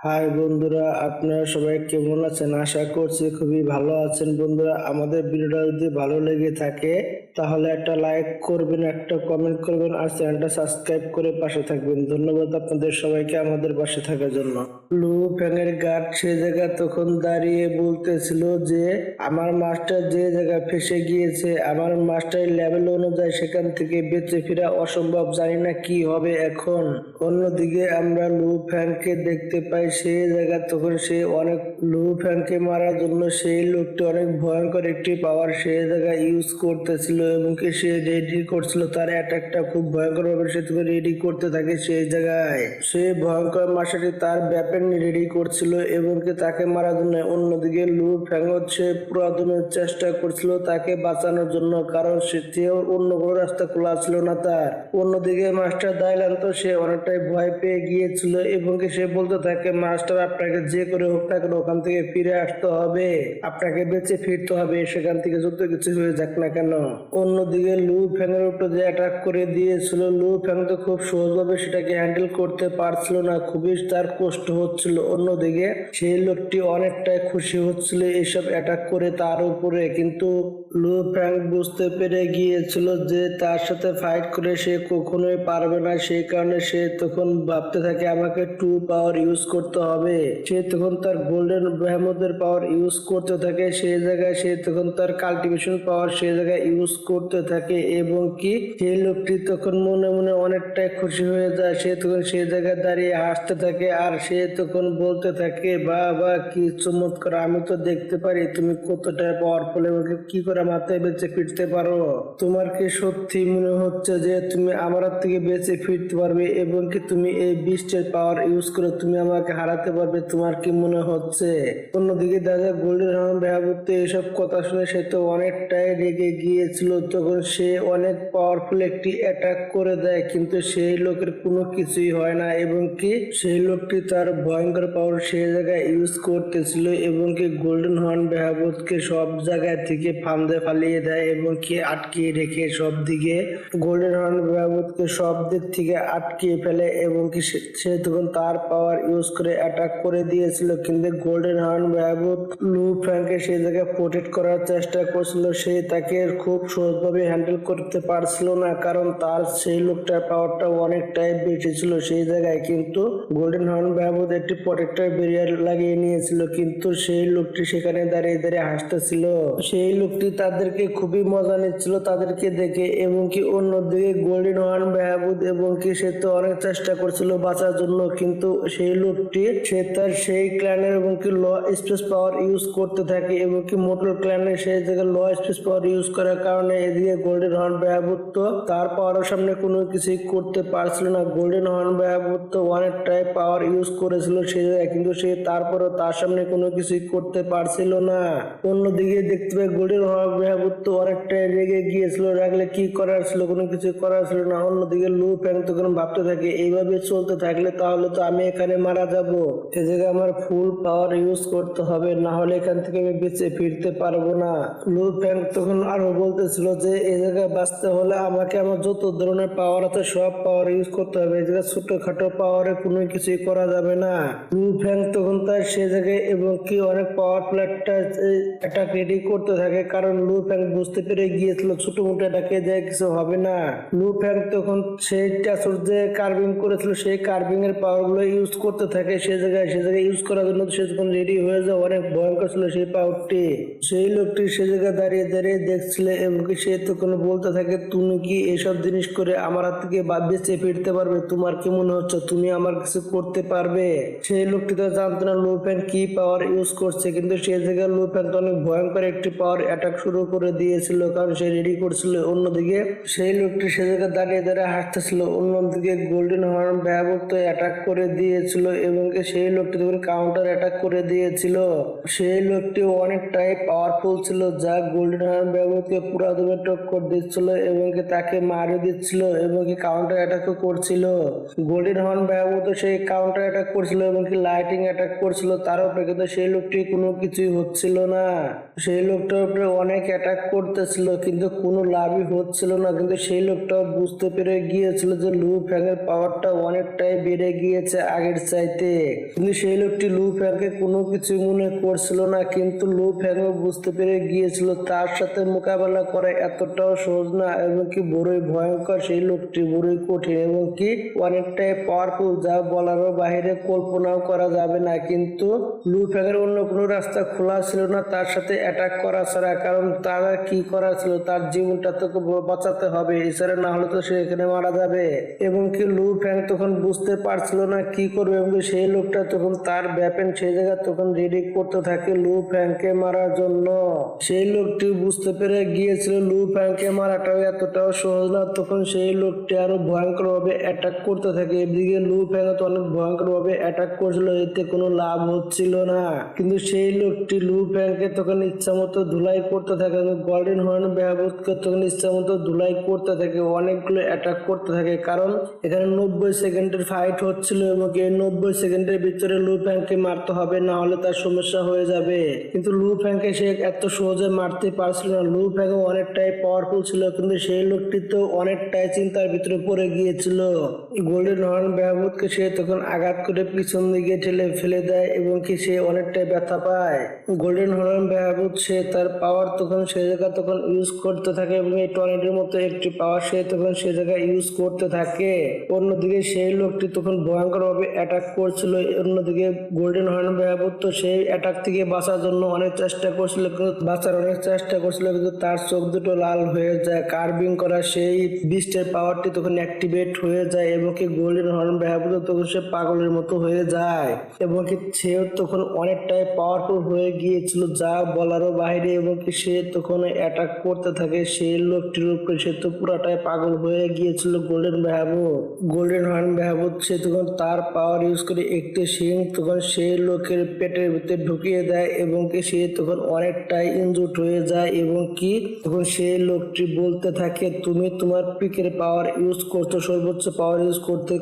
High বন্ধুরা, আপনারা সবাই কেমন আছেন? আশা করছি খুবই ভালো আছেন। বন্ধুরা, আমাদের ভিডিওটা যদি ভালো লেগে থাকে তাহলে একটা লাইক করবেন, একটা কমেন্ট করবেন আর চ্যানেলটা সাবস্ক্রাইব করে পাশে থাকবেন। ধন্যবাদ আপনাদের সবাইকে আমাদের পাশে থাকার জন্য। লু ফ্যানের গার্ড সে জায়গা তখন দাঁড়িয়ে বলতেছিল যে আমার মাস্টার যে জায়গায় ফেসে গিয়েছে, আমার মাস্টারের লেভেল অনুযায়ী সেখান থেকে বেঁচে ফেরা অসম্ভব, জানি না কি হবে এখন। অন্যদিকে আমরা লু ফ্যানকে দেখতে পাই সেই জায়গা তখন সে অনেক লু ফ্যানকে মারার জন্য সেই লোকটি অনেক ভয়ঙ্কর একটি পাওয়ার সেই জায়গায় ইউজ করতেছিল এবং কি সে রেডি করছিল তার অ্যাটাকটা খুব ভয়ঙ্কর ভাবে সে তখন রেডি করতে থাকে। সেই জায়গায় সে ভয়ঙ্কর মাসাটি তার ব্যাপেন রেডি করছিল এবং কি তাকে মারার জন্য। অন্যদিকে লু ফ্যাং হচ্ছে পুরাতনের চেষ্টা করছিল তাকে বাঁচানোর জন্য, কারণ সেটিও অন্য কোনো রাস্তা খোলা ছিল না তার। অন্যদিকে মাস্টার দাইলান তো সে অনেকটাই ভয় পেয়ে গিয়েছিল এবং কি সে বলতে থাকে মাস্টার আপনাকে যে করে হোক না কেন ওখান থেকে ফিরে আসতে হবে, আপনাকে বেঁচে ফিরতে হবে সেখান থেকে যত কিছু হয়ে যাক না কেন। অন্যদিকে লু ফ্যাং এর উপর যে অ্যাটাক করে দিয়েছিল, লু ফ্যাং তো খুব সহজভাবে সেটাকে হ্যান্ডেল করতে পারছিল না, খুবই তার কষ্ট হচ্ছিল। অন্যদিকে সেই লোকটি অনেকটাই খুশি হচ্ছিল এইসব অ্যাটাক করে তার উপরে, কিন্তু লু ফ্যাং বুঝতে পেরে গিয়েছিল যে তার সাথে ফাইট করে সে কখনোই পারবে না। সেই কারণে সে তখন ভাবতে থাকে আমাকে টু পাওয়ার ইউজ করতে হবে। সে তখন তার গোল্ডেন বেহেমতের পাওয়ার ইউজ করতে থাকে। সেই জায়গায় সে তখন তার কাল্টিভেশন পাওয়ার সেই জায়গায় ইউজ করতে থাকে এবং কি সেই লোকটি তখন মনে মনে অনেকটাই খুশি হয়ে যায়। সে তখন সেই জায়গায় দাঁড়িয়ে হাসতে থাকে আর সে তখন বলতে থাকে বাবা কি চমৎকার, আমি তো দেখতে পারি তুমি কতটা পাওয়ারফুল এবং কি করে মাথায় বেঁচে ফিরতে পারো। তোমার কি সত্যি মনে হচ্ছে যে তুমি আমার থেকে বেঁচে ফিরতে পারবে এবং কি তুমি এই বিস্টের পাওয়ার ইউজ করে তুমি আমাকে হারাতে পারবে? তোমার কি মনে হচ্ছে? অন্যদিকে দাদা গোল্ডেন হর্ন বেহাবুতে এসব কথা শুনে সে তো অনেকটাই রেগে গিয়েছিল। তখন সে অনেক পাওয়ারফুল একটি অ্যাটাক করে দেয়, কিন্তু সেই লোকের কোনো কিছুই হয় না এবং কি সেই লোকটি তার ভয়ঙ্কর পাওয়ার সেই জায়গায় ইউজ করতেছিল এবং কি গোল্ডেন হর্ন বেহাবুতকে সব জায়গা থেকে ফান্দে ফালিয়ে দেয় এবং কি আটকে রেখে সব দিকে গোল্ডেন হর্ন বেহাবুতকে সব দিক থেকে আটকে ফেলে এবং কি সে তখন তার পাওয়ার ইউজ করে অ্যাটাক করে দিয়েছিল, কিন্তু গোল্ডেন হর্ন বেহাবুত লু ফ্যাংকে সেই জায়গায় প্রোটেক্ট করার চেষ্টা করছিল। সে তাকে খুব সহজভাবে হ্যান্ডেল করতে পারছিল না, কারণ তার সেই লোকটার পাওয়ারটা অনেকটাই বেশি ছিল সেই জায়গায়। কিন্তু গোল্ডেন হর্ন বেহাবুত একটি প্রোটেক্টর ব্যারিয়ার লাগিয়ে নিয়েছিল, কিন্তু সেই লোকটি সেখানে দাঁড়িয়ে দাঁড়িয়ে হাসতেছিল। সেই লোকটি তাদেরকে খুবই মজা নিচ্ছিল তাদেরকে দেখে এবং কি অন্যদিকে গোল্ডেন হর্ন বেহাবুত এবং কি সে তো অনেক চেষ্টা করছিল বাঁচার জন্য, কিন্তু সেই লোকটি সে তার সেই ক্ল্যানের এবং কি ল স্পেস পাওয়ার ইউজ করতে থাকে এবং কি মোটর ক্ল্যানের সেই জায়গায় ল স্পেস পাওয়ার ইউজ করার কারণে এদিকে গোল্ডেন হর্ন বেহাবুত তো তার পাওয়ারের সামনে কোনো কিছুই করতে পারছিল না। গোল্ডেন হর্ন বেহাবুত তো অনেকটাই পাওয়ার ইউজ করেছিল সেই জায়গায়, কিন্তু সে তারপরও তার সামনে কোনো কিছুই করতে পারছিল না। অন্যদিকে দেখতে পাই গোল্ডেন হর্ন বেহাবুত তো অনেকটাই রেগে গিয়েছিল, রাগলে কি করার ছিল, কোনো কিছু করার ছিল না। অন্যদিকে লু ফ্যাং তখন ভাবতে থাকে এইভাবে চলতে থাকলে তাহলে তো আমি এখানে মারা যাব, এ জায়গায় আমার ফুল পাওয়ার ইউজ করতে হবে, না হলে এখান থেকে আমি বেঁচে ফিরতে পারবো না। লু ফ্যাং তখন আরো বলতেছিল যে এই জায়গায় বাঁচতে হলে আমাকে আমার যত ধরনের পাওয়ার আছে সব পাওয়ার ইউজ করতে হবে, এই জায়গায় ছোটখাটো পাওয়ারে কোনো কিছুই করা যাবে না। লু ফ্যাং তখন তার সে জায়গায় এবং কি অনেক পাওয়ারফুল একটা অ্যাটাক রেডি করতে থাকে, কারণ লু ফ্যাং বুঝতে পেরে গিয়েছিল ছোট মোটো অ্যাটাকে যে কিছু হবে না। লু ফ্যাং তখন সেই টাসুর যে কার্ভিং করেছিল সেই কার্ভিং এর পাওয়ার গুলো ইউজ করতে থাকে সে জায়গায় ইউজ করার জন্য সে যখন রেডি হয়ে যায় অনেক ভয়ঙ্কর ছিল সেই পাওয়ারটি। সেই লোকটি সে জায়গায় দাঁড়িয়ে দাঁড়িয়ে দেখছিল এবং কি সে তখন বলতে থাকে তুমি কি এসব জিনিস করে আমার হাত থেকে বেঁচে ফিরতে পারবে? তোমার কি মনে হচ্ছে তুমি আমার কিছু করতে পারবে? সেই লোকটি তো জানতো না লু ফ্যাং কি পাওয়ার ইউজ করছে, কিন্তু সেই জায়গায় লু ফ্যাং তো অনেক ভয়ঙ্কর একটি পাওয়ার অ্যাটাক শুরু করে দিয়েছিল, কারণ সে রেডি করছিল। অন্যদিকে সেই লোকটি সে জায়গায় দাঁড়িয়ে দাঁড়িয়ে হাঁটতেছিল। অন্যদিকে গোল্ডেন হর্ন বেহাবুত অ্যাটাক করে দিয়েছিল এবং সেই লোকটি তখন কাউন্টার অ্যাটাক করে দিয়েছিল। সেই লোকটি অনেকটাই পাওয়ারফুল ছিল যা গোল্ডেন হর্ন বেহাবুতকে পুরো দমে টক্কর দিচ্ছিল এবং তাকে মারি দিচ্ছিল এবং কাউন্টার অ্যাটাকও করছিল। গোল্ডেন হর্ন বেহাবুত সেই কাউন্টার অ্যাটাক করছিল এবং লাইটিং অ্যাটাক করছিল তার উপরে, কিন্তু সেই লোকটি কোনো কিছুই হচ্ছিল না। সেই লোকটার উপরে অনেক অনেক অ্যাটাক করতেছিল কিন্তু কোনো লাভই হচ্ছিল না। কিন্তু সেই লোকটাও বুঝতে পেরে গিয়েছিল যে লু ফ্যাংয়ের পাওয়ারটা অনেকটাই বেড়ে গিয়েছে আগের চাইতে। কিন্তু সেই লোকটি লু ফ্যাংকে কোনো কিছু মনে করছিল না, কিন্তু লু ফ্যাংও বুঝতে পেরে গিয়েছিল তার সাথে মোকাবেলা করা এতটাও সহজ না এবং কি বড়ই ভয়ঙ্কর। সেই লোকটি বড়ই কঠিন এবং কি অনেকটাই পাওয়ারফুল, যা বলারও বাইরে কল্পনাও করা যাবে না। কিন্তু লু ফ্যাংয়ের অন্য কোনো রাস্তা খোলা ছিল না তার সাথে অ্যাটাক করা ছাড়া, কারণ তার কি করা ছিল, তার জীবনটা তো বাঁচাতে হবে, এছাড়া না হলে তো সে এখানে মারা যাবে। এবং কি লু ফ্যাং তখন বুঝতে পারছিল না কি করবে এবং সেই লোকটা তখন তার ব্যাপেন সেই জায়গা তখন রেডি করতে থাকে লু ফ্যাংকে মারার জন্য। সেই লোকটি বুঝতে পেরে গিয়েছিল লু ফ্যাংকে মারাটাও এতটাও সহজ না। তখন সেই লোকটি আরো ভয়ঙ্কর ভাবে অ্যাটাক করতে থাকে। এদিকে লু ফ্যাং তো অনেক ভয়ঙ্কর ভাবে অ্যাটাক করছিল, এতে কোনো লাভ হচ্ছিল না। কিন্তু সেই লোকটি লু ফ্যাংকে তখন ইচ্ছা মতো ধুলাই করতে থাকে এবং গোল্ডেন হর্ন ব্যবহারকে তখন ইচ্ছা মতো ধুলাই করতে থাকে, অনেকগুলো অ্যাটাক করতে থাকে। কারণ এখানে 90 সেকেন্ডের ফাইট হচ্ছিল এবং এই 90 সেকেন্ডের ভিতরে লু ফ্যাংকে মারতে হবে, না হলে তার সমস্যা হয়ে যাবে। কিন্তু লু ফ্যাংকে সে এত সহজে মারতে পারছিল না। লু ফ্যাংও অনেকটাই পাওয়ারফুল ছিল, কিন্তু সেই লোকটি তো অনেকটাই চিন্তার ভিতরে পড়ে গিয়েছিল। গোল্ডেন হর্ন ব্যবহারকে সে তখন আঘাত করে পিছন দিকে ঠেলে ফেলে দেয় এবং কি সে অনেকটাই ব্যথা পায়। গোল্ডেন হর্ন ব্যবহার সে তার পাওয়ার তখন সে জায়গা তখন ইউজ করতে থাকে এবং এই টর্নেডোর মতো একটি পাওয়ার সে তখন সে জায়গায় ইউজ করতে থাকে। অন্যদিকে সেই লোকটি তখন ভয়ঙ্কর ভাবে অ্যাটাক করছিল। অন্যদিকে গোল্ডেন হর্ন ব্যবহার তো সেই অ্যাটাক থেকে বাঁচার জন্য অনেক চেষ্টা করছিল, কিন্তু তার চোখ দুটো লাল হয়ে যায়। কার্ভিং করা সেই বিস্টের পাওয়ারটি তখন অ্যাক্টিভেট হয়ে যায় এবং কি গোল্ডেন হর্ন ব্যবহার তখন সে পাগলের মতো হয়ে যায় এবং কি সেও তখন অনেকটাই পাওয়ারফুল হয়ে গিয়েছিল, যা বলারও বাইরে। এবং কি সে তখন অ্যাটাক করতে থাকে সেই লোকটির উপরে। সে তো পুরাটাই পাগল হয়ে গিয়েছিল গোল্ডেন হর্ন ব্যবহার সে তখন তার পাওয়ার ইউজ করে একটি শিং তখন সেই লোকের পেটের ভিতরে ঢুকিয়ে দেয় এবং কি সে তখন অনেকটাই ইনজুর্ড হয়ে যায় এবং কি তখন সেই লোকটি বলতে থাকে, তুমি তোমার পিকের পাওয়ার ইউজ করতে সর্বোচ্চ পাওয়ার ইউজ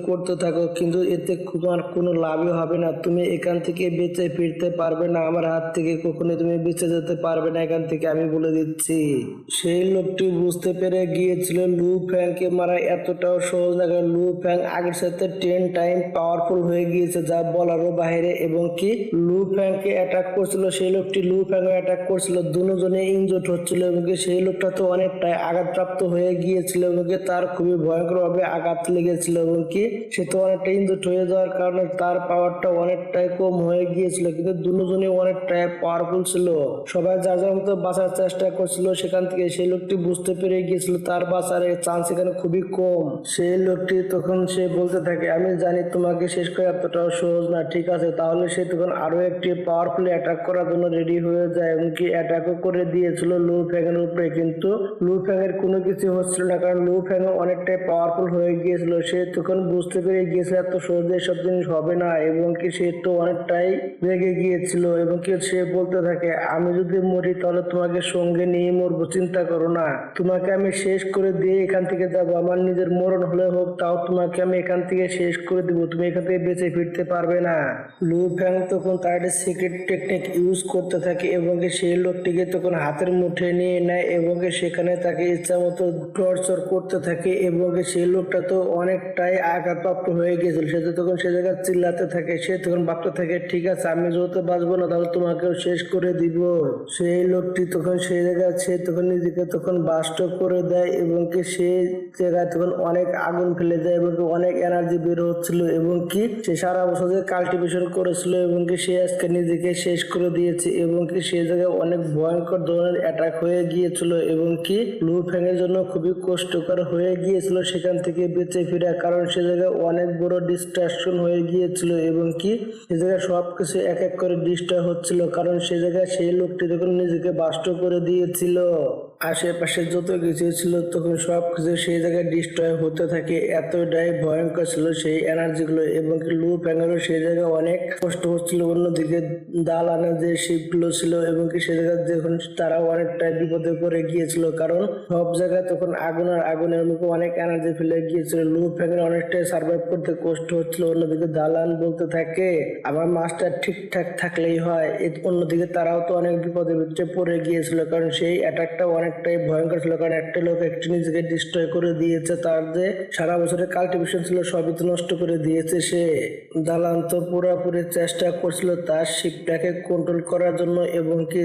করতে থাকো, কিন্তু এতে তোমার কোনো লাভই হবে না। তুমি এখান থেকে বেঁচে ফিরতে পারবে না, আমার হাত থেকে কখনোই তুমি বেঁচে যেতে পারবে না এখান থেকে, আমি বলে দিচ্ছি। সেই লোকটি বুঝতে পেরে গিয়েছিল লু ফ্যাংকে মারা এতটাও সহজ না, কারণ লু ফ্যাং আগের সাথে 10 টাইম পাওয়ারফুল হয়ে গিয়েছে, যা বলারও বাইরে। এবং কি লু ফ্যাংকে অ্যাটাক করছিল সেই লোকটি, লু ফ্যাং অ্যাটাক করছিল, দুজনে ইনজুর্ড হচ্ছিল এবং সেই লোকটা তো অনেকটাই আঘাতপ্রাপ্ত হয়ে গিয়েছিল এবং তার খুবই ভয়ঙ্কর ভাবে আঘাত লেগেছিল এবং কি সে তো অনেকটা ইনজুর্ড হয়ে যাওয়ার কারণে তার পাওয়ারটা অনেকটাই কম হয়ে গিয়েছিল। কিন্তু দুজনে অনেকটাই পাওয়ারফুল ছিল, সবাই যার যার মতো বাঁচার চেষ্টা করছিল সেখান থেকে। সেই লোকটি বুঝতে পেরে গিয়েছিল তার বাঁচার চান্স এখানে খুবই কম। সেই লোকটি তখন সে বলতে থাকে, আমি জানি তোমাকে শেষ করে এতটাও সহজ না, ঠিক আছে। তাহলে সে তখন আরো একটি পাওয়ারফুল অ্যাটাক করার জন্য রেডি হয়ে যায় এবং কি অ্যাটাকও করে দিয়েছিল লু ফ্যাংয়ের উপরে। কিন্তু লু ফ্যাংয়ের কোনো কিছু হচ্ছিল না, কারণ লু ফ্যাং অনেকটাই পাওয়ারফুল হয়ে গিয়েছিল। সে তখন বুঝতে পেরে গিয়েছিল এত সহজে এসব জিনিস হবে না এবং কি সে তো অনেকটাই রেগে গিয়েছিল এবং কি সে বলতে থাকে, আমি যদি মরি তাহলে তোমাকে সঙ্গে নিয়ে মরবো, চিন্তা করো না, তোমাকে আমি শেষ করে দিয়ে এখান থেকে যাবো, আমার নিজের মরণ হলে হোক তাও তোমাকে আমি এখান থেকে শেষ করে দিব, তুমি এখান থেকে বেঁচে ফিরতে পারবে না। লু ফ্যাং তখন তার একটা সিক্রেট টেকনিক ইউজ করতে থাকে এবং সেই লোকটিকে তখন হাতের মুঠে নিয়ে নেয় এবং সেখানে তাকে ইচ্ছা মতো টর্চার করতে থাকে এবং সেই লোকটা তো অনেকটাই আঘাতপ্রাপ্ত হয়ে গিয়েছিল। সে তো তখন সে জায়গায় চিল্লাতে থাকে, সে তখন ভাবতে থাকে, ঠিক আছে আমি যেহেতু বাঁচবো না তাহলে তোমাকেও শেষ করে দিব। সেই লোকটি তখন সেই জায়গায় সে তখন নিজেকে তখন বাস্ট করে দেয় এবং কি সেই জায়গায় তখন অনেক আগুন ফেলে দেয় এবং অনেক এনার্জি বের হচ্ছিল এবং কি সে সারা বছর যে কাল্টিভেশন করেছিল এবং কি সে আজকে নিজেকে শেষ করে দিয়েছে এবং কি সে জায়গায় অনেক ভয়ঙ্কর ধরনের অ্যাটাক হয়ে গিয়েছিল এবং কি লু ফ্যাংয়ের জন্য খুবই কষ্টকর হয়ে গিয়েছিল সেখান থেকে বেঁচে ফেরা, কারণ সে জায়গায় অনেক বড় ডিস্ট্রাকশন হয়ে গিয়েছিল এবং কি সে জায়গায় সবকিছু এক এক করে ডিস্ট্রয় হচ্ছিল, কারণ সে জায়গায় সেই লোকটি যখন নিজেকে বাস্ট করে দিয়েছিল। আশেপাশে যত কিছু ছিল তখন সব কিছু সেই জায়গায় ডিস্ট্রয় হতে থাকে। এতটাই ভয়ঙ্কর ছিল সেই এনার্জি গুলো, এবং কি লু ফ্যাংয়েরও সেই জায়গায় অনেক কষ্ট হচ্ছিল। অন্যদিকে দালানের যে শিপগুলো ছিল এবং কি সেই জায়গায় যখন তারা অনেকটাই বিপদে পড়ে গিয়েছিল, কারণ সব জায়গায় তখন আগুনের মুখে অনেক এনার্জি ফেলে গিয়েছিল। লু ফ্যাংয়ের অনেকটাই সার্ভাইভ করতে কষ্ট হচ্ছিল। অন্যদিকে দালান বলতে থাকে আমার মাস্টার ঠিকঠাক থাকলেই হয়। অন্যদিকে তারাও তো অনেক বিপদের ভিতরে পড়ে গিয়েছিল, কারণ সেই অ্যাটাকটা অনেকটাই ভয়ঙ্কর ছিল। কারণ একটা লোক একটি নিজেকে ডিস্ট্রয় করে দিয়েছে, তার যে সারা বছরের কাল্টিভেশন ছিল সবই তো নষ্ট করে দিয়েছে সে। দালান তো পুরোপুরি চেষ্টা করছিল তার শিপটাকে কন্ট্রোল করার জন্য, এবং কি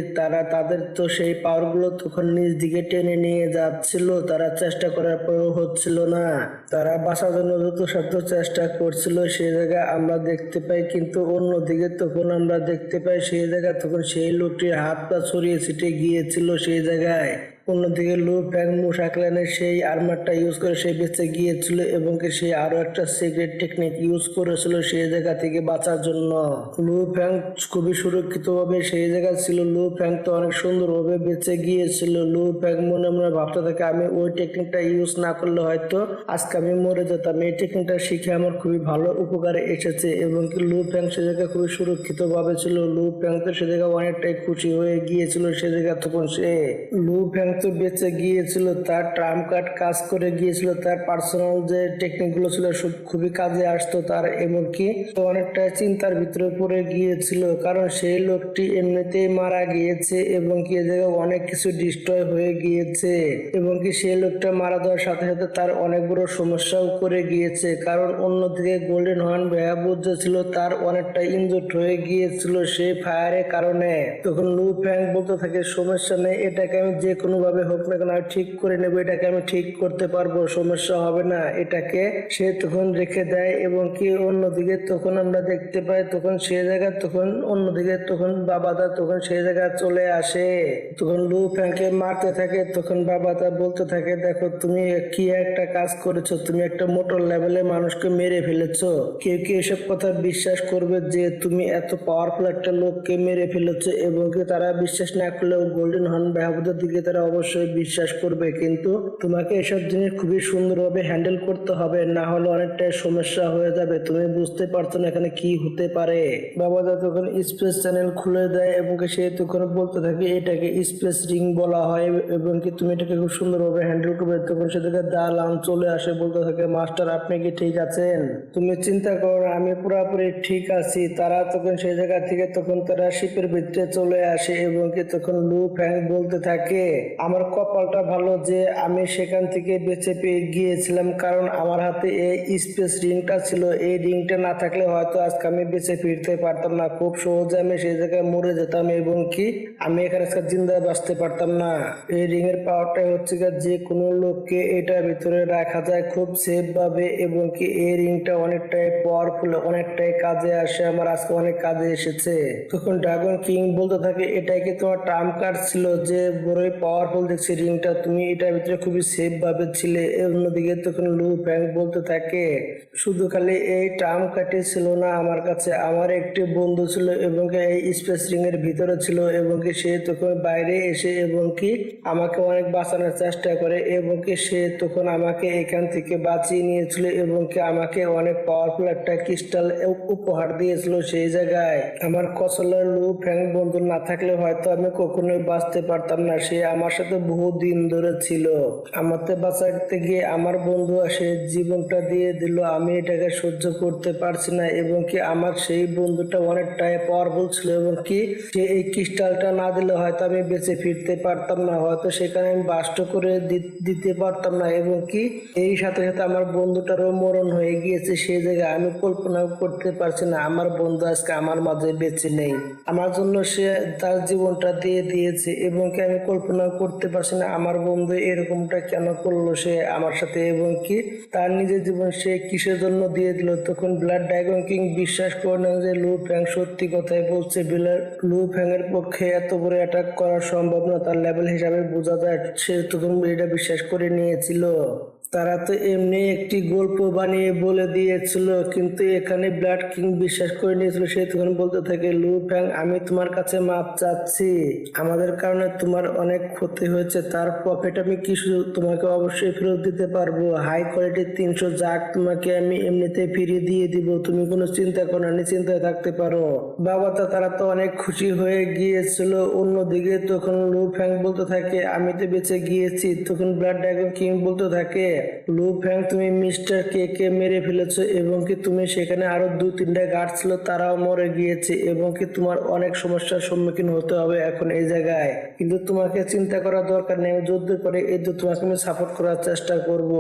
তাদের তো সেই পাওয়ার গুলো তখন নিজ দিকে টেনে নিয়ে যাচ্ছিল। তারা চেষ্টা করার পরেও হচ্ছিল না। তারা বাঁচার জন্য যত সাধ্য চেষ্টা করছিল সেই জায়গায় আমরা দেখতে পাই, কিন্তু অন্যদিকে তখন আমরা দেখতে পাই সেই জায়গায় তখন সেই লোকটির হাত পা ছড়িয়ে ছিটে গিয়েছিল সেই জায়গায়। অন্যদিকে লু ফ্যাং মুশা ক্ল্যানের সেই আর্মারটা ইউজ করে সে বেঁচে গিয়েছিল, এবং কি সে আরো একটা সিক্রেট টেকনিক ইউজ করেছিল সেই জায়গা থেকে বাঁচার জন্য। লু ফ্যাং খুবই সুরক্ষিতভাবে সেই জায়গায় ছিল। লু ফ্যাং তো অনেক সুন্দরভাবে বেঁচে গিয়েছিল। লু ফ্যাং মনে মনে ভাবতে থাকে আমি ওই টেকনিকটা ইউজ না করলে হয়তো আজকে আমি মরে যেতাম। এই টেকনিকটা শিখে আমার খুবই ভালো উপকারে এসেছে, এবং কি লু ফ্যাং সে জায়গায় খুবই সুরক্ষিতভাবে ছিল। লু ফ্যাং তো সে জায়গায় অনেকটাই খুশি হয়ে গিয়েছিল সে জায়গায় তখন সে। লু ফ্যাং তো বেঁচে গিয়েছিল, তার ট্রাম্প কার্ড কাজ করে গিয়েছিল, তার পার্সোনাল যে টেকনিক গুলো ছিল সব খুবই কাজে আসতো তার। এমনকি অনেকটা চিন্তার ভিতরে পড়ে গিয়েছিল, কারণ সেই লোকটি এমনিতেই মারা গিয়েছে, এবং কি এ জায়গায় অনেক কিছু ডিস্ট্রয় হয়ে গিয়েছে, এবং কি সেই লোকটা মারা যাওয়ার সাথে সাথে তার অনেক বড় সমস্যাও করে গিয়েছে। কারণ অন্যদিকে গোল্ডেন হর্ন ভয়াবহ যে ছিল তার অনেকটা ইনজুর্ড হয়ে গিয়েছিল সেই ফায়ারের কারণে। তখন লু ফ্যাং বলতে থাকে সমস্যা নেই, এটাকে আমি যে কোনো ভাবে হোক না কেন আমি ঠিক করে নেবো, এটাকে আমি ঠিক করতে পারবো, সমস্যা হবে না। এটাকে সে তখন রেখে দেয়, এবং কি অন্যদিকে তখন আমরা দেখতে পাই তখন সে জায়গা তখন অন্যদিকে তখন বাবাদা তখন সেই জায়গায় চলে আসে। তখন লু ফ্যাংকে মারতে থাকে। তখন বাবাদা বলতে থাকে দেখো তুমি কি একটা কাজ করেছো, তুমি একটা মোটর লেভেলে মানুষকে মেরে ফেলেছো। কেউ কি এসব কথা বিশ্বাস করবে যে তুমি এত পাওয়ারফুল একটা লোককে মেরে ফেলেছো? এবং কি তারা বিশ্বাস না করলেও গোল্ডেন হর্ন বাহাবুদের দিকে তারা অবশ্যই বিশ্বাস করবে, কিন্তু তোমাকে এসব জিনিস খুবই সুন্দরভাবে হ্যান্ডেল করতে হবে, না হলে অনেকটাই সমস্যা হয়ে যাবে। তুমি বুঝতে পারছো না এখানে কি হতে পারে। বাবাদা তখন স্পেস চ্যানেল খুলে দেয়, এবং সে তখন বলতে থাকে এটাকে স্পেস রিং বলা হয়, এবং কি তুমি এটাকে খুব সুন্দরভাবে হ্যান্ডেল করবে। তখন সে থেকে দালান চলে আসে, বলতে থাকে মাস্টার আপনি কি ঠিক আছেন? তুমি চিন্তা করো না, আমি পুরোপুরি ঠিক আছি। তারা তখন সেই জায়গা থেকে তখন তারা শিপের ভিতরে চলে আসে, এবং কি তখন লু ফ্যাং বলতে থাকে আমার কপালটা ভালো যে আমি সেখান থেকে বেঁচে পেয়ে গিয়েছিলাম, কারণ আমার হাতে এই স্পেস রিংটা ছিল। এই রিংটা না থাকলে হয়তো আজকে আমি বেঁচে ফিরতে পারতাম না, খুব সহজে আমি সেই জায়গায় মরে যেতাম, এবং কি আমি এখানে আজকে জিন্দা বাঁচতে পারতাম না। এই রিং এর পাওয়ারটাই হচ্ছে যে কোনো লোককে এটার ভিতরে রাখা যায় খুব সেফ ভাবে, এবং কি এই রিংটা অনেকটাই পাওয়ারফুল, অনেকটাই কাজে আসে, আমার আজকে অনেক কাজে এসেছে। তখন ড্রাগন কিং বলতে থাকে এটাই কি তোমার ট্রাম্প কার্ড ছিল যে বড়ই পাওয়ারফুল দেখছি রিংটা, তুমি এটার ভিতরে খুবই সেফ ভাবে ছিলে। অন্যদিকে তখন লু ফ্যাং বলতে থাকে শুধু খালি এই ট্রাম্প কার্ডই ছিল না আমার কাছে, আমার একটি বন্ধু ছিল এবং কি এই স্পেস রিং এর ভিতরে ছিল, এবং কি সে তখন বাইরে এসে এবং কি আমাকে অনেক বাঁচানোর চেষ্টা করে, এবং কি সে তখন আমাকে এখান থেকে বাঁচিয়ে নিয়েছিল, এবং কি আমাকে অনেক পাওয়ারফুল একটা ক্রিস্টাল উপহার দিয়েছিল সেই জায়গায়। আমার কসলের লু ফ্যাং বন্ধু না থাকলে হয়তো আমি কখনোই বাঁচতে পারতাম না। সে আমার সাথে বহু দিন ধরে ছিল, আমাকে বাঁচাতে গিয়ে আমার বন্ধু সে জীবনটা দিয়ে দিল। আমি এটাকে সহ্য করতে পারছি না, এবং কি আমার সেই বন্ধুটা অনেকটাই পাওয়ারফুল ছিল, এবং কি সে এই ক্রিস্টালটা না দিলে হয়তো আমি বেঁচে ফিরতে পারতাম না, হয়তো সেখানে আমি বাস্ট করে দিতে পারতাম না, এবং কি এই সাথে সাথে আমার বন্ধুটারও মরণ হয়ে গিয়েছে সেই জায়গায়। আমি কল্পনা করতে পারছি না আমার বন্ধু আজকে আমার মাঝে বেঁচে নেই, আমার জন্য সে তার জীবনটা দিয়ে দিয়েছে, এবং কি আমি কল্পনা করতে পারছি না আমার বন্ধু এরকমটা কেন করলো সে আমার সাথে, এবং কি তার নিজের জীবন সে কিসের জন্য দিয়ে দিল। তখন ব্লাড ড্রাগন কিং বিশ্বাস করে না যে লু ফ্যাং সত্যি কথাই বলছে। লু ফ্যাং এর পক্ষে এত বড় অ্যাটাক করা সম্ভব না, তার লেভেল হিসাবে বোঝা যায়। সে তখন এটা বিশ্বাস করে নিয়েছিল। তারা তো এমনি একটি গল্প বানিয়ে বলে দিয়েছিল, কিন্তু এখানে ব্লাড কিং বিশ্বাস করে নিয়েছিল। সে তখন বলতে থাকে, লু ফ্যাং, আমি তোমার কাছে মাপ চাচ্ছি। আমাদের কারণে তোমার অনেক ক্ষতি হয়েছে, তার প্রফিট আমি কিছু তোমাকে অবশ্যই ফেরত দিতে পারবো। হাই কোয়ালিটির 300 জাগ তোমাকে আমি এমনিতে ফিরিয়ে দিয়ে দিব, তুমি কোনো চিন্তা করো না, নিশ্চিন্তায় থাকতে পারো। বাবা তা তারা তো অনেক খুশি হয়ে গিয়েছিল। অন্যদিকে তখন লু ফ্যাং বলতে থাকে, আমি তো বেঁচে গিয়েছি। তখন ব্লাড ড্রাগন কিং বলতে থাকে, লু ফ্যাং, তুমি মিস্টার কে কে মেরে ফেলেছো এবং কি তুমি সেখানে আরো 2-3টা গার্ড ছিল, তারাও মরে গিয়েছে এবং কি তোমার অনেক সমস্যার সম্মুখীন হতে হবে এখন এই জায়গায়। কিন্তু তোমাকে চিন্তা করার দরকার নেই, আমি যুদ্ধ করে এই তো তোমাকে আমি সাপোর্ট করার চেষ্টা করব।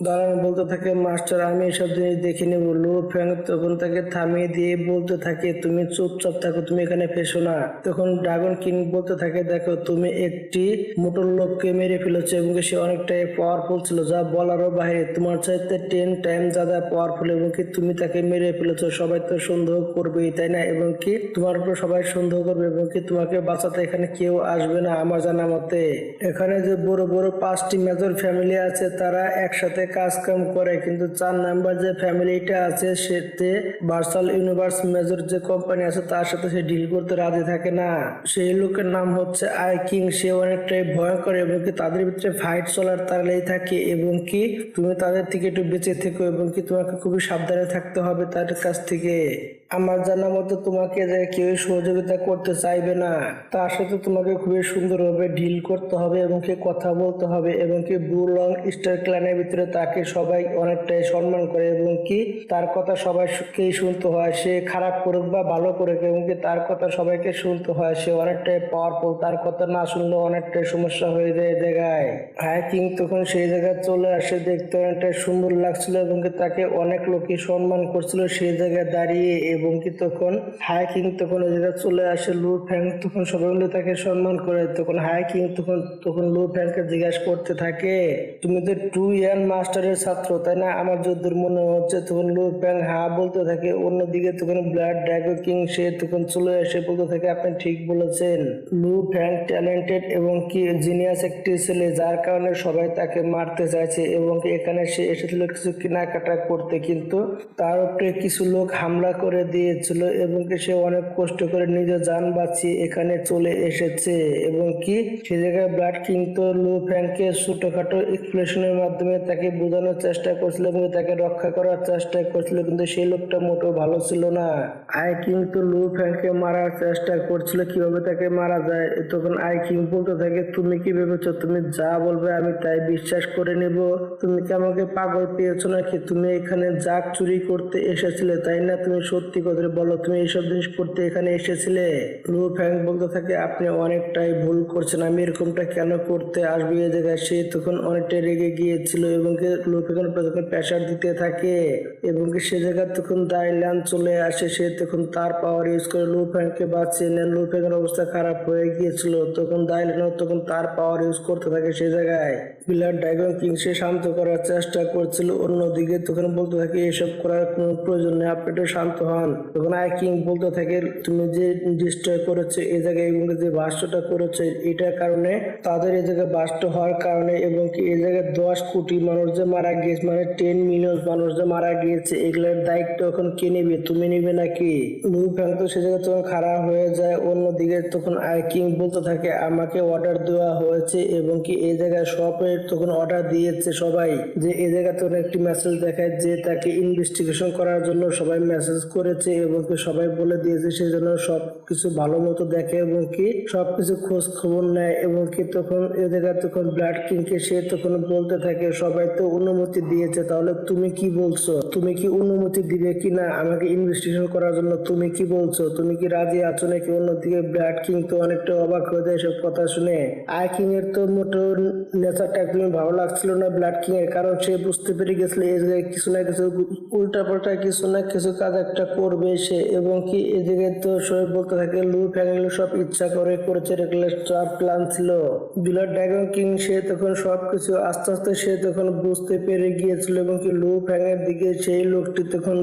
দালাল বলতে থাকে, মাস্টার আমি এসব জিনিস দেখে নেব। লু ফ্যাং তখন তাকে থামিয়ে দিয়ে বলতে থাকে, তুমি চুপচাপ থাকো, তুমি এখানে ফেসো না। তখন ড্রাগন কিং বলতে থাকে, দেখো তুমি একটি মোটর লোককে মেরে ফেলেছো এবং সে অনেকটাই পাওয়ারফুল ছিল, যা বলারও বাইরে। তোমার চাইতে 10 টাইম যারা পাওয়ারফুল এবং কি তুমি তাকে মেরে ফেলেছো। সবাই তো সন্দেহ করবেই, তাই না? এবং কি তোমার উপর সবাই সন্দেহ করবে এবং কি তোমাকে বাঁচাতে এখানে কেউ আসবে না আমার জানা মতে। এখানে যে বড় বড় 5টি মেজর ফ্যামিলি আছে, তারা একসাথে কাজ কাম করে, কিন্তু 4 নাম্বার যে ফ্যামিলিটা আছে সেতে ভার্চুয়াল ইউনিভার্স মেজর যে কোম্পানি আছে তার সাথে সে ডিল করতে রাজি থাকে না। সেই লোকের নাম হচ্ছে আই কিং। সে অনেকটাই ভয়ঙ্কর এবং কি তাদের ভিতরে ফাইট চলার তালেই থাকে এবং কি তুমি তাদের থেকে একটু বেঁচে থেকো এবং কি তোমাকে খুবই সাবধানে থাকতে হবে তাদের কাছ থেকে। আমার জানা মতো তোমাকে যে কেউ সহযোগিতা করতে চাইবে না, তার সাথে তোমাকে খুবই সুন্দরভাবে ডিল করতে হবে এবং কি কথা বলতে হবে এবং কি ব্লু লং স্টার ক্ল্যানের ভিতরে তাকে সবাই অনেকটাই সম্মান করে এবং কি তার কথা সবাইকেই শুনতে হয়। সে খারাপ করুক বা ভালো করুক এবং কি তার কথা সবাইকে শুনতে হয়। সে অনেকটাই পাওয়ারফুল, তার কথা না শুনলে অনেকটাই সমস্যা হয়ে যায় জায়গায়। হাই কিং তখন সেই জায়গায় চলে আসে, দেখতে অনেকটাই সুন্দর লাগছিল এবং কি তাকে অনেক লোকই সম্মান করছিল সেই জায়গায় দাঁড়িয়ে এবং কি তখন হাই কিং তখন ওই জায়গায় চলে আসে। লু ফ্যাং তখন সবাই মিলে তাকে সম্মান করে। তখন হাই কিং তখন লু ফ্যাংকে জিজ্ঞাসা করতে থাকে, তুমি তো 2 ইয়ার মাস্টারের ছাত্র তাই না? আমার যদ্দূর মনে হচ্ছে। তখন লু ফ্যাং হ্যাঁ বলতে থাকে। অন্যদিকে তখন ব্লাড ড্রাগন কিং সে তখন চলে এসে বলতে থাকে, আপনি ঠিক বলেছেন, লু ফ্যাং ট্যালেন্টেড এবং কি জিনিয়াস একটি ছেলে, যার কারণে সবাই তাকে মারতে চাইছে এবং এখানে সে এসেছিল কিছু কেনাকাটা করতে, কিন্তু তার উপরে কিছু লোক হামলা করে দিয়েছিল এবং কি সে অনেক কষ্ট করে নিজের জান বাঁচিয়ে এখানে চলে এসেছে এবং কি সে জায়গায় ব্লাড কিং তো লু ফ্যাংকে ছোটখাটো এক্সপ্লেশনের মাধ্যমে তাকে বোঝানোর চেষ্টা করছিল এবং তাকে রক্ষা করার চেষ্টা করছিল, কিন্তু সেই লোকটা মোটেও ভালো ছিল না। আই কিং তো লু ফ্যাংকে মারার চেষ্টা করছিল, কিভাবে তাকে মারা যায়। তখন আই কিং বলতে থাকে, তুমি কি ভেবেছো তুমি যা বলবে আমি তাই বিশ্বাস করে নেব? তুমি কি আমাকে পাগল পেয়েছো নাকি? তুমি এখানে জাগ চুরি করতে এসেছিলে তাই না? তুমি সত্যি কথা বলো, তুমি এইসব জিনিস করতে এখানে এসেছিলে? লু ফ্যাং বলতে থাকে, আপনি অনেকটাই ভুল করছেন, আমি এরকমটা কেন করতে আসবো এই জায়গায়। সে তখন অনেকটাই রেগে গিয়েছিল এবং লু ফ্যাং তখন প্রেশার দিতে থাকে এবং সে জায়গায় তখন দাইলান চলে আসে। সে তখন তার পাওয়ার ইউজ করে লু ফ্যাংকে বাঁচিয়ে নেন। লু ফ্যাংয়ের অবস্থা খারাপ হয়ে গিয়েছিল, তখন দাইলানও তখন তার পাওয়ার ইউজ করতে থাকে সে জায়গায়। ব্লাড ড্রাগন কিং সে শান্ত করার চেষ্টা করছিল। অন্যদিকে তখন বলতে থাকে, এসব করার কোনো প্রয়োজন নেই, আপনি একটু শান্ত হন। তখন আই কিং বলতে থাকে, তুমি যে ডিস্ট্রয় করেছো এই জায়গায় এবং যে বাস্টটা করেছো এটার কারণে, তাদের এই জায়গায় বাস্ট হওয়ার কারণে এবং কি এই জায়গায় 10 কোটি মানুষ যে মারা গিয়েছে, মানে 10 মিলিয়ন মানুষ যে মারা গিয়েছে, এগুলোর দায়িত্ব এখন কে নেবে? তুমি নেবে নাকি? লু ফ্যাং তো সে জায়গায় তখন খারাপ হয়ে যায়। অন্যদিকে তখন আই কিং বলতে থাকে, আমাকে অর্ডার দেওয়া হয়েছে এবং কি এই জায়গায় সবের তখন অর্ডার দিয়েছে সবাই, যে এই জায়গায় তখন একটি মেসেজ দেখায় যে তাকে ইনভেস্টিগেশন করার জন্য সবাই মেসেজ করেছে এবং কি সবাই বলে দিয়েছে সে যেন সবকিছু ভালো মতো দেখে এবং কি সবকিছু খোঁজ খবর নেয় এবং কি তখন এই জায়গায় তখন ব্লাড কিংকে সে তখন বলতে থাকে, সবাই তো অনুমতি দিয়েছে, তাহলে তুমি কি বলছো? তুমি কি অনুমতি দিবে কিনা আমাকে ইনভেস্টিগেশন করার জন্য? তুমি কি বলছো? তুমি কি রাজি আছো নাকি? অন্যদিকে ব্লাড কিং তো অনেকটা অবাক হয়ে যায় এসব কথা শুনে। আই কিং এর তো মোটেও নেচারটা একদমই ভালো লাগছিল না ব্লাড কিং এর, কারণ সে বুঝতে পেরে গেছিল এই জায়গায় কিছু না কিছু উল্টা পাল্টা কিছু না কিছু কাজ একটা করবে সে, এবং কি এদিকে তো শোয়েব বলতে থাকে লু ফ্যাং এগুলো সব ইচ্ছা করে করেছে, এগুলো সব প্ল্যান ছিল। ব্লাড ড্রাগন কিং সে তখন সবকিছু আস্তে আস্তে সে তখন বুঝতে পেরে গিয়েছিল, এবং কি লু ফ্যাং এর দিকে সেই লোকটি তখন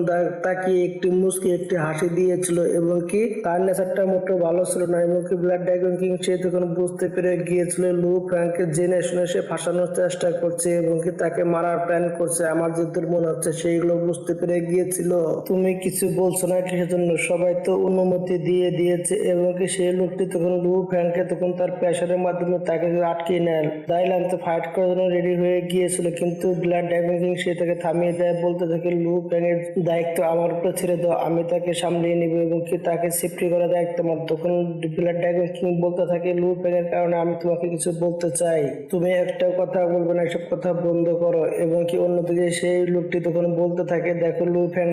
তাকিয়ে একটি মুচকি একটি হাসি দিয়েছিল, এবং কি তার নেচারটা মোটেও ভালো ছিল না। এবং কি ব্লাড ড্রাগন কিং সে তখন বুঝতে পেরে গিয়েছিল লু ফ্যাংকে জেনে শুনে সে ফাঁসানোর চেষ্টা করছে, এবং কি তাকে মারার প্ল্যান করছে। আমার যেদূর মনে হচ্ছে সেইগুলো বুঝতে পেরে গিয়েছিল। তুমি কিছু বলছো না কিসের জন্য? সবাই তো অনুমতি দিয়ে দিয়েছে। এবং কি সেই লোকটি তখন লু ফ্যাংকে তখন তার প্রেশারের মাধ্যমে তাকে আটকে নেয়। দাইলাম তো ফাইট করার জন্য রেডি হয়ে গিয়েছিল, কিন্তু ব্লাড ড্রাগন কিং সে তাকে থামিয়ে দেয়, বলতে থাকে লু ফ্যাং এর দায়িত্ব আমার উপরে ছেড়ে দাও, আমি তাকে সামলিয়ে নিব, এবং কি তাকে সেফটি করার দায়িত্ব আমার। তখন ব্লাড ড্রাগন কিং বলতে থাকে লু ফ্যাং এর কারণে আমি তোমাকে কিছু বলতে চাই, তুমি একটা কথা বলবে না, এসব কথা বন্ধ করো। এবং কি অন্যদিকে সেই লোকটি তখন বলতে থাকে দেখো লু ফ্যাং,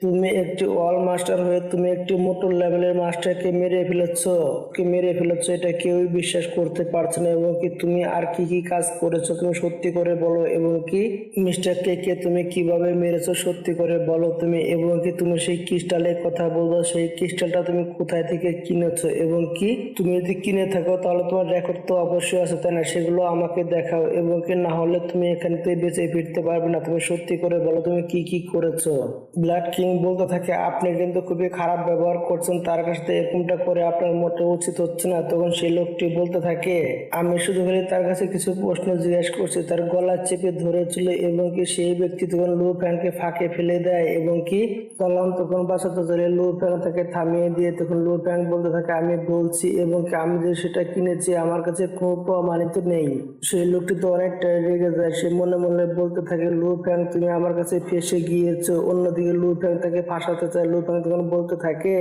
তুমি একটি অল মাস্টার হয়ে তুমি একটি মোটর লেভেলের মাস্টারকে মেরে ফেলেছো, এটা কেউই বিশ্বাস করতে পারছে না। এবং কি তুমি আর কি কি কাজ করেছো তুমি সত্যি করে বলো, এবং কি মিস্টার কে তুমি কিভাবে মেরেছো সত্যি করে বলো তুমি। এবং কি তুমি সেই ক্রিস্টালের কথা বলছো, সেই ক্রিস্টালটা তুমি কোথায় থেকে কিনেছো, এবং কি তুমি যদি কিনে থাকো তাহলে তোমার রেকর্ড তো অবশ্যই আছে তাই না, সেগুলো আমাকে দেখাও। এবং কি না হলে তুমি এখান থেকে বেঁচে ফিরতে পারবে না, তুমি সত্যি করে বলো তুমি কি কি করেছো। ব্লাড কিং বলতে থাকে আপনি কিন্তু খুবই খারাপ ব্যবহার করছেন, তার কাছ থেকে এরকমটা করে আপনার মোটেও উচিত হচ্ছে না। তখন সেই লোকটি বলতে থাকে আমি শুধু খালি তার কাছে কিছু প্রশ্ন জিজ্ঞেস করছি, তার গলা চেপে ধরেছিল। এবং কি সেই ব্যক্তি তখন লু ফ্যাংকে ফাঁকে ফেলে দেয়, এবং কি তখন বাঁচাতে চলে লু ফ্যাং তাকে থামিয়ে দিয়ে তখন লু ফ্যাং বলতে থাকে আমি বলছি, এবং কি আমি যে সেটা কিনেছি আমার কাছে কোনো প্রমাণিত নেই। সেই লোকটি তো অনেকটা রেগে যায়, সে মনে মনে বলতে থাকে লু ফ্যাং তুমি আমার কাছে ফেসে গিয়েছো। অন্যদিকে লু ফ্যাং তাকে ফাঁসাতে চায়। লু ফ্যাং তখন বলতে থাকে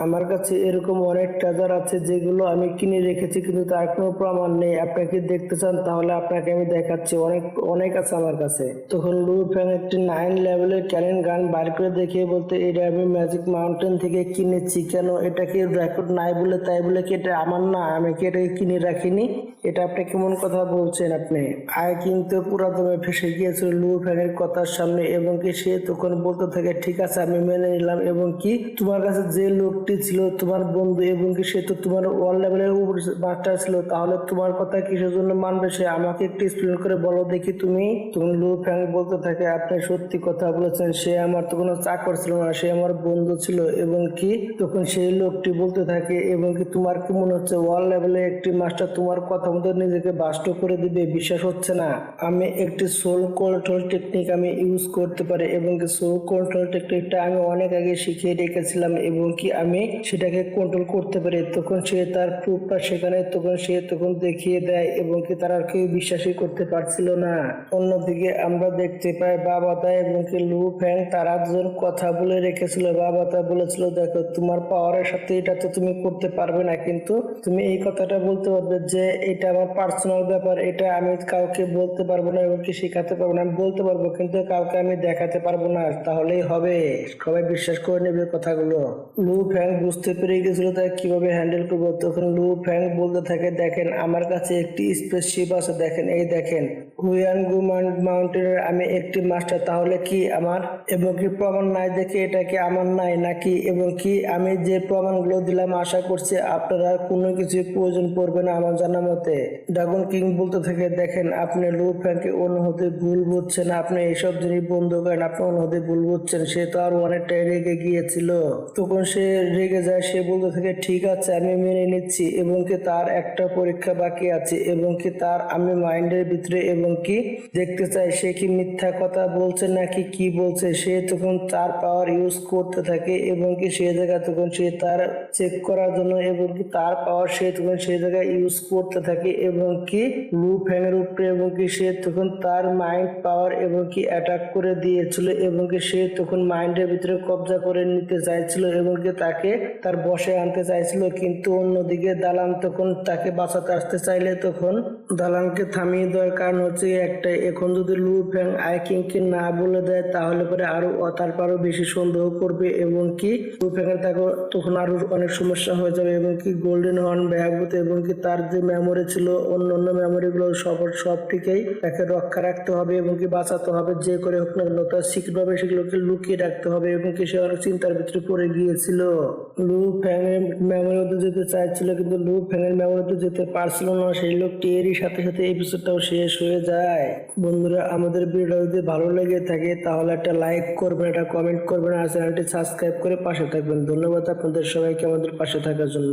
আমার কাছে এরকম অনেক ট্রেজার আছে যেগুলো আমি কিনে রেখেছি, কিন্তু তার কোনো প্রমাণ নেই। আপনাকে দেখতে চান তাহলে আপনাকে আমি দেখাচ্ছি, অনেক অনেক আছে আমার কাছে। তখন লু ফ্যাং একটি 9 লেভেলের ক্যানন গান বার করে দেখিয়ে বলতে এটা আমি ম্যাজিক মাউন্টেন থেকে কিনেছি। কেন এটা কি রেকর্ড নাই বলে তাই বলে কি এটা আমার না? আমি কি এটাকে কিনে রাখিনি? এটা আপনি কেমন কথা বলছেন আপনি? আয় কিন্তু পুরা দমে ফেসে গিয়েছিল লু ফ্যাং এর কথার সামনে। এবং কি সে তখন বলতে থাকে ঠিক আছে আমি মেনে নিলাম, এবং কি তোমার কাছে যে লোকটি ছিল তোমার বন্ধু, এবং কি সে তো তোমার ওয়াল লেভেলের উপর মাস্টার ছিল, তাহলে তোমার কথা কিসের জন্য মানবে সে? আমাকে একটু এক্সপ্লেন করে বলো দেখি তুমি। তখন লু ফ্যাং বলতে থাকে আপনি সত্যি কথা বলেছেন, সে আমার তো কোনো চাকর ছিল না, সে আমার বন্ধু ছিল। এবং কি তখন সেই লোকটি বলতে থাকে এবং কি তোমার কি মনে হচ্ছে ওয়াল লেভেলে একটি মাস্টার তোমার কথা মতো নিজেকে বাস্ট করে দিবে? বিশ্বাস হচ্ছে না। আমি একটি সোল কন্ট্রোল টেকনিক আমি ইউজ করতে পারি, এবং কি সোল কন্ট্রোল টেকনিকটা আমি অনেক আগে শিখিয়ে রেখেছিলাম, এবং কি আমি সেটাকে কন্ট্রোল করতে পারি। তখন সে তার প্রুফটা সেখানে তখন দেখিয়ে দেয়, এবং কি তারা আর কেউ বিশ্বাসই করতে পারছিল না। অন্যদিকে আমরা দেখতে পাই বাবাতা এবং কি লু ফ্যাং তারা দুজন কথা বলে রেখেছিল। বাবাতা বলেছিল দেখো তোমার পাওয়ারের সাথে এটা তো তুমি করতে পারবে না, কিন্তু তুমি এই কথাটা বলতে পারবে যে এটা আমার পার্সোনাল ব্যাপার, এটা আমি কাউকে বলতে পারবো না এবং কি শেখাতে পারবো না। আমি বলতে পারবো কিন্তু কাউকে আমি দেখাতে পারবো না, তাহলেই হবে, সবাই বিশ্বাস করে নেবে কথাগুলো। লু ফ্যাং বুঝতে পেরে গেছিল তাই কিভাবে হ্যান্ডেল করবো। তখন লু ফ্যাং বলতে থাকে দেখেন আমার কাছে একটি স্পেসশিপ আছে, দেখেন এই দেখেন হুয়ানগু মাউন্টেনের আমি একটি মাস্টার, তাহলে কি আমার এবং কি প্রমাণ নাই দেখে এটা কি আমার নাই নাকি? এবং কি আমি যে প্রমাণগুলো দিলাম আশা করছি আপনারা কোনো কিছু প্রয়োজন পড়বে না আমার জানা মতে। ড্রাগন কিং বলতে থাকে দেখেন আপনি লু ফ্যাংকে অনুভূতি ভুল বুঝছেন, আপনি এইসব জিনিস বন্ধ করেন, আপনি অনুভূতি ভুল বুঝছেন। সে তো আর অনেকটাই রেগে গিয়েছিল। তখন সে রেগে যায়, সে বলতে থাকে ঠিক আছে আমি মেনে নিচ্ছি, এবং কি তার একটা পরীক্ষা বাকি আছে, এবং কি তার আমি মাইন্ডের ভিতরে এবং কি দেখতে চাই সে কি মিথ্যা কথা বলছে নাকি কি বলছে। সে তখন তার পাওয়ার ইউজ করতে থাকে, এবং কি সে জায়গায় তখন সে তার চেক করার জন্য এবং কি তার পাওয়ার সে তখন সেই জায়গায় ইউজ করতে থাকে, এবং কি লু ফ্যাং এর উপরে এবং কি সে তখন তার মাইন্ড পাওয়ার এবং কি অ্যাটাক করে দিয়েছিল, এবং কি সে তখন মাইন্ডের ভিতরে কবজা করে নিতে চাইছিল এবং কি তাকে তার বশে আনতে চাইছিল। কিন্তু অন্যদিকে দালান তখন তাকে বাঁচাতে আসতে চাইলে তখন দালানকে থামিয়ে দেওয়ার কারণ হচ্ছে একটা, এখন যদি লু ফ্যাং আই কিংকে না বলে দেয় তাহলে পরে তারপরও বেশি সন্দেহ করবে, এবং কি লু ফ্যাং এর তখন আরো অনেক সমস্যা হয়ে যাবে। এবং কি গোল্ডেন হর্ন ব্যাগতে এবং কি তার যে মেমোরি ছিল অন্য মেমোরি গুলো সব থেকেই তাকে রক্ষা রাখতে হবে এবং কি বাঁচাতে হবে, যে করে হোক না কেন তার সিক্রেট ভাবে সেগুলোকে লুকিয়ে রাখতে হবে। এবং কি সে অনেক চিন্তার ভিতরে পড়ে গিয়েছিল। লু ফ্যাংয়ের মেমোরিতে যেতে চাইছিল, কিন্তু লু ফ্যাংয়ের মেমোরিতে যেতে পারছিল না। সেই লোকটি এরই সাথে সাথে এপিসোডটাও শেষ হয়ে যায়। বন্ধুরা, আমাদের ভিডিও যদি ভালো লেগে থাকে তাহলে একটা লাইক করবেন, একটা কমেন্ট করবেন আর চ্যানেলটি সাবস্ক্রাইব করে পাশে থাকবেন। ধন্যবাদ আপনাদের সবাইকে আমাদের পাশে থাকার জন্য।